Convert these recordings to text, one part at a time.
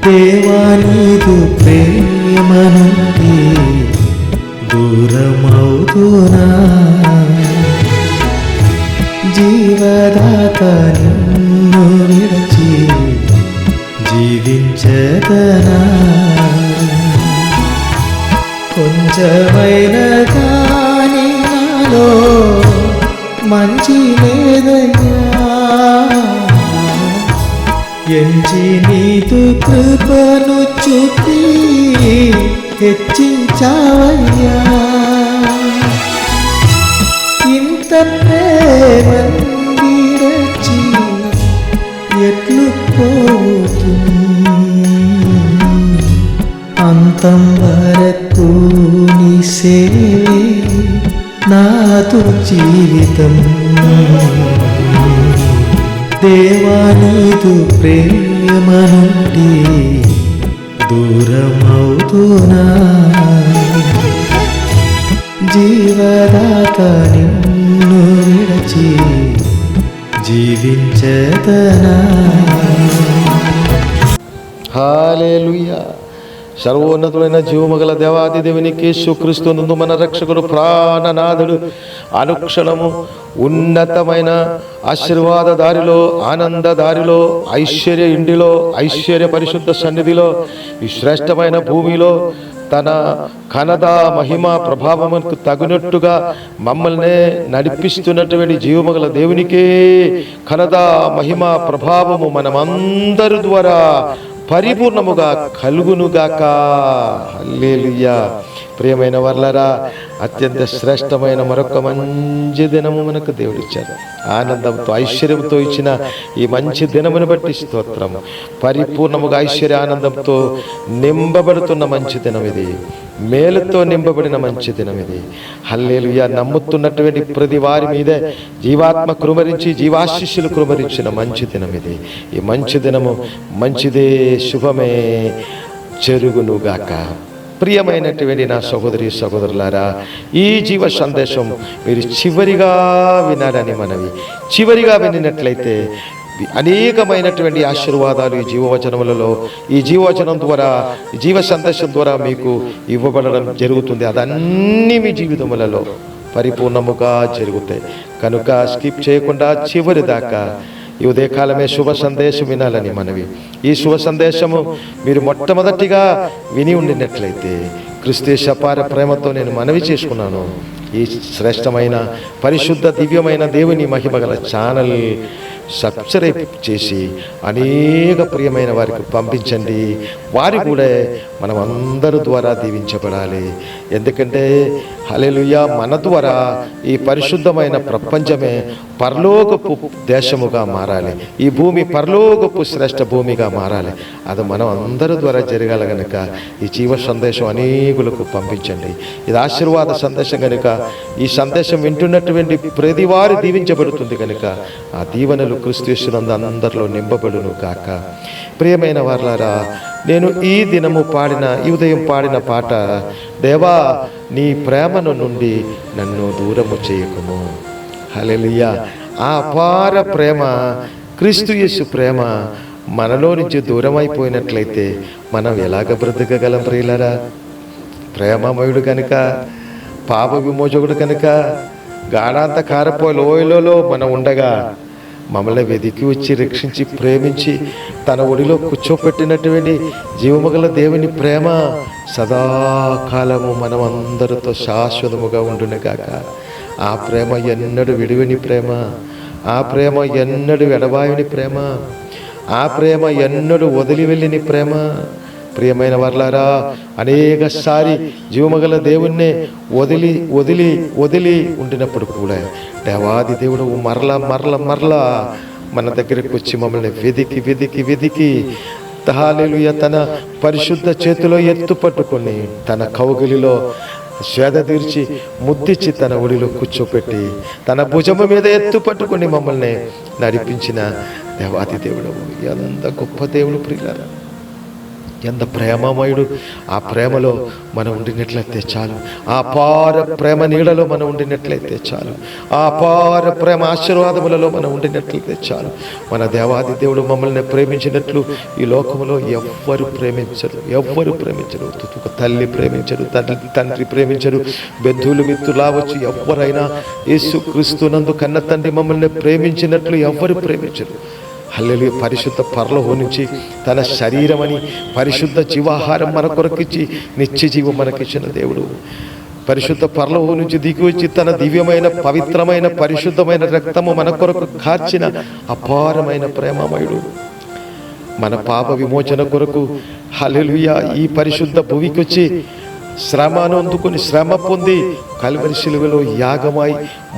దేవా నీదు ప్రేమ నుండి దూరమవుతున్నా, జీవదాత నిన్ను విడచి జీవించదనా, కొంచెమైన కానీ నాలో మంచి లేదయ్యా, ఎంచి నీదు కృపను చూపి హెచ్చించావయ్యా, ఇంత ప్రేమని విడచి ఎట్లు పోతు, అంతం వరకు నీ సేవే నాతో జీవితం. దేవా నీదు ప్రేమ నుండి దూరమవుతున్నా, జీవదాత నిన్ను విడచి జీవించదనా. హల్లెలూయా. సర్వోన్నతుడైన జీవమగల దేవాది దేవునికి యేసుక్రీస్తు నందు మన రక్షకుడు ప్రాణనాథుడు అనుక్షణము ఉన్నతమైన ఆశీర్వాద దారిలో, ఆనంద దారిలో, ఐశ్వర్య ఇంటిలో, ఐశ్వర్య పరిశుద్ధ సన్నిధిలో, ఈ శ్రేష్టమైన భూమిలో తన ఘనత మహిమ ప్రభావముకు తగినట్టుగా మమ్మల్ని నడిపిస్తున్నటువంటి జీవమగల దేవునికే ఘనత మహిమ ప్రభావము మనమందరి ద్వారా పరిపూర్ణముగా కలుగునుగాక. హల్లెలూయా. ప్రియమైన వర్లరా, అత్యంత శ్రేష్టమైన మరొక మంచి దినము మనకు దేవుడిచ్చారు. ఆనందంతో ఐశ్వర్యంతో ఇచ్చిన ఈ మంచి దినమును బట్టి స్తోత్రము. పరిపూర్ణముగా ఐశ్వర్య ఆనందంతో నింపబడుతున్న మంచి దినం ఇది, మేలుతో నింపబడిన మంచి దినం ఇది. హల్లెలూయా. నమ్ముతున్నటువంటి ప్రతి వారి మీదే జీవాత్మ కృమరించి, జీవాశిష్యులు కృమరించిన మంచి దినం ఇది. ఈ మంచి దినము మంచిదే, శుభమే జరుగునుగాక. ప్రియమైనటువంటి నా సహోదరి సహోదరులారా, ఈ జీవ సందేశం మీరు చివరిగా వినాలని మనవి. చివరిగా వినినట్లయితే అనేకమైనటువంటి ఆశీర్వాదాలు ఈ జీవవచనములలో, ఈ జీవవచనం ద్వారా, ఈ జీవ సందేశం ద్వారా మీకు ఇవ్వబడడం జరుగుతుంది. అదన్నీ మీ జీవితములలో పరిపూర్ణముగా జరుగుతాయి. కనుక స్కిప్ చేయకుండా చివరి దాకా ఈ ఉదయకాలమే శుభ సందేశం వినాలని మనవి. ఈ శుభ సందేశము మీరు మొట్టమొదటిగా విని ఉండినట్లయితే క్రీస్తు యేసు అపార ప్రేమతో నేను మనవి చేసుకున్నాను. ఈ శ్రేష్టమైన పరిశుద్ధ దివ్యమైన దేవుని మహిమగల ఛానల్ సబ్స్క్రైబ్ చేసి అనేక ప్రియమైన వారికి పంపించండి. వారి కూడా మనం అందరి ద్వారా దీవించబడాలి. ఎందుకంటే హల్లెలూయా, మన ద్వారా ఈ పరిశుద్ధమైన ప్రపంచమే పరలోకపు దేశముగా మారాలి. ఈ భూమి పరలోకపు శ్రేష్ఠ భూమిగా మారాలి. అది మనం అందరి ద్వారా జరగాలి. కనుక ఈ జీవ సందేశం అనేకులకు పంపించండి. ఇది ఆశీర్వాద సందేశం కనుక ఈ సందేశం వింటున్నటువంటి ప్రతి వారు దీవించబడుతుంది. కనుక ఆ దీవెనలు క్రీస్తు యేసునందు అందరిలో నింపబడును కాక. ప్రియమైన వారలారా, నేను ఈ దినము పాడిన, ఈ ఉదయం పాడిన పాట, దేవా నీ ప్రేమను నుండి నన్ను దూరము చేయకుము. హల్లెలూయా. ఆ అపార ప్రేమ, క్రీస్తు యేసు ప్రేమ మనలో నుంచి దూరం అయిపోయినట్లయితే మనం ఎలాగ బ్రతకగలం ప్రియులారా? ప్రేమమయుడు కనుక, పాప విమోచకుడు కనుక, గాఢాంధకారపు లోయలలో మనం ఉండగా మమ్మల్ని వెదికి వచ్చి రక్షించి ప్రేమించి తన ఒడిలో కూర్చోపెట్టినటువంటి జీవమగల దేవుని ప్రేమ సదాకాలము మనం అందరితో శాశ్వతముగా ఉండునుగాక. ఆ ప్రేమ ఎన్నడూ విడివని ప్రేమ, ఆ ప్రేమ ఎన్నడూ ఎడబాయని ప్రేమ, ఆ ప్రేమ ఎన్నడూ వదిలి వెళ్ళని ప్రేమ. ప్రియమైన వర్లారా, అనేకసారి జీవమగల దేవుణ్ణి వదిలి వదిలి వదిలి ఉండినప్పుడు కూడా దేవాది దేవుడు మరలా మన దగ్గరికి వచ్చి మమ్మల్ని వెదికి వెదికి వెదికి హల్లెలూయా తన పరిశుద్ధ చేతిలో ఎత్తు పట్టుకొని తన కౌగిలిలో శ్వేద తీర్చి ముద్దిచ్చి తన ఒడిలో కూర్చోపెట్టి తన భుజము మీద ఎత్తు పట్టుకొని మమ్మల్ని నడిపించిన దేవాది దేవుడు ఎంత గొప్ప దేవుడు ప్రియులారా. ఎంత ప్రేమమయుడు. ఆ ప్రేమలో మనం ఉండినట్లయితే చాలు. ఆ అపార ప్రేమ నీడలో మనం ఉండినట్లయితే చాలు. ఆ అపార ప్రేమ ఆశీర్వాదములలో మనం ఉండినట్లయితే చాలు. మన దేవాది దేవుడు మమ్మల్ని ప్రేమించినట్లు ఈ లోకంలో ఎవ్వరు ప్రేమించరు. ఒక తల్లి ప్రేమించరు, తండ్రి ప్రేమించరు, బంధువులు మిత్రులా వచ్చి ఎవ్వరైనా యేసుక్రీస్తునందు కన్న తండ్రి మమ్మల్ని ప్రేమించినట్లు ఎవ్వరు ప్రేమించరు. హల్లెలూయా. పరిశుద్ధ పరలోకం నుంచి తన శరీరమని పరిశుద్ధ జీవాహారం మన కొరకిచ్చి నిత్య జీవం మనకిచ్చిన దేవుడు. పరిశుద్ధ పరలోకం నుంచి దిగి వచ్చి తన దివ్యమైన పవిత్రమైన పరిశుద్ధమైన రక్తము మన కొరకు కార్చిన అపారమైన ప్రేమమయుడు. మన పాప విమోచన కొరకు హల్లెలూయా ఈ పరిశుద్ధ భూమికి వచ్చి శ్రమను అందుకుని శ్రమ పొంది కల్వరి శిలువలో యాగమై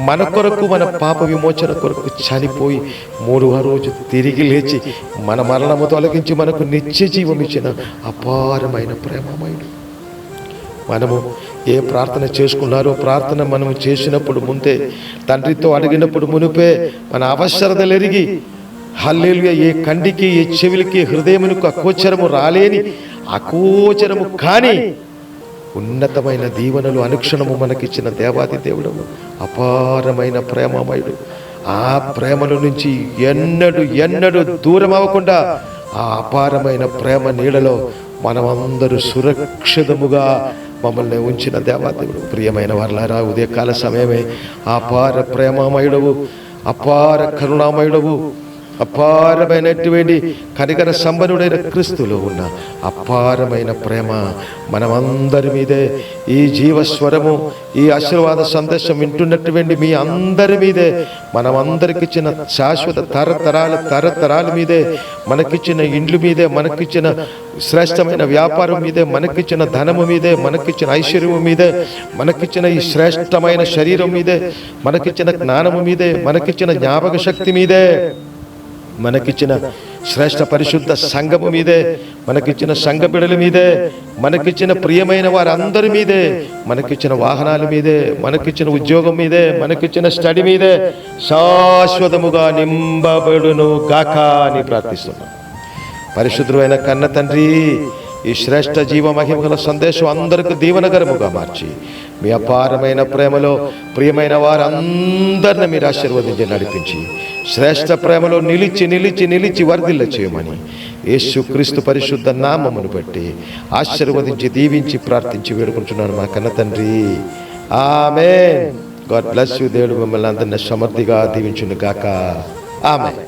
మన కొరకు మన పాప విమోచన కొరకు చనిపోయి 3వ రోజు తిరిగి లేచి మన మరణము తొలగించి మనకు నిత్య జీవం ఇచ్చిన అపారమైన ప్రేమమయుడు. మనము ఏ ప్రార్థన చేసుకున్నారో ప్రార్థన మనము చేసినప్పుడు ముందే తండ్రితో అడిగినప్పుడు మునిపే మన అవసరతలు ఎరిగి హల్లెలూయా ఏ కండికి ఏ చెవిలికి హృదయమునకు అగోచరము రాలేని అగోచరము కానీ ఉన్నతమైన దీవెనలు అనుక్షణము మనకిచ్చిన దేవాది దేవుడు అపారమైన ప్రేమమయుడు. ఆ ప్రేమల నుంచి ఎన్నడూ దూరం అవ్వకుండా ఆ అపారమైన ప్రేమ నీడలో మనమందరూ సురక్షితముగా మమ్మల్ని ఉంచిన దేవాదేవుడు. ప్రియమైన వారలారా, ఉదయకాల సమయమే అపార ప్రేమమయుడవు, అపార కరుణామయుడవు, అపారమైనటువంటి కనికర సంపన్నుడైన క్రీస్తులో ఉన్న అపారమైన ప్రేమ మనమందరి మీదే, ఈ జీవస్వరము ఈ ఆశీర్వాద సందేశం వింటున్నటువంటి మీ అందరి మీదే, మనమందరికిచ్చిన శాశ్వత తరతరాల మీదే, మనకిచ్చిన ఇండ్ల మీదే, మనకిచ్చిన శ్రేష్టమైన వ్యాపారం మీదే, మనకిచ్చిన ధనము మీదే, మనకిచ్చిన ఐశ్వర్యము మీదే, మనకిచ్చిన ఈ శ్రేష్టమైన శరీరం మీదే, మనకిచ్చిన జ్ఞానము మీదే, మనకిచ్చిన జ్ఞాపక శక్తి మీదే, మనకిచ్చిన శ్రేష్ఠ పరిశుద్ధ సంఘము మీదే, మనకిచ్చిన సంఘ బిడల మీదే, మనకిచ్చిన ప్రియమైన వారందరి మీదే, మనకిచ్చిన వాహనాల మీదే, మనకిచ్చిన ఉద్యోగం మీదే, మనకిచ్చిన స్టడీ మీదే శాశ్వతముగా నింపబడును గాక అని ప్రార్థిస్తున్నాం. పరిశుద్ధమైన కన్న తండ్రి, ఈ శ్రేష్ఠ జీవ మహిమగల సందేశం అందరికీ దీవెనకరముగా మార్చి మీ అపారమైన ప్రేమలో ప్రియమైన వారందరిని మీరు ఆశీర్వదించి నడిపించి శ్రేష్ఠ ప్రేమలో నిలిచి వర్ధిల్ల చేయమని యేసుక్రీస్తు పరిశుద్ధ నామమును బట్టి ఆశీర్వదించి దీవించి ప్రార్థించి వేడుకుంటున్నాను మా కన్న తండ్రి. ఆమేన్. God bless you. దేవుడు మిమ్మల్ని అందరినీ సమృద్ధిగా దీవించును గాక. ఆమేన్.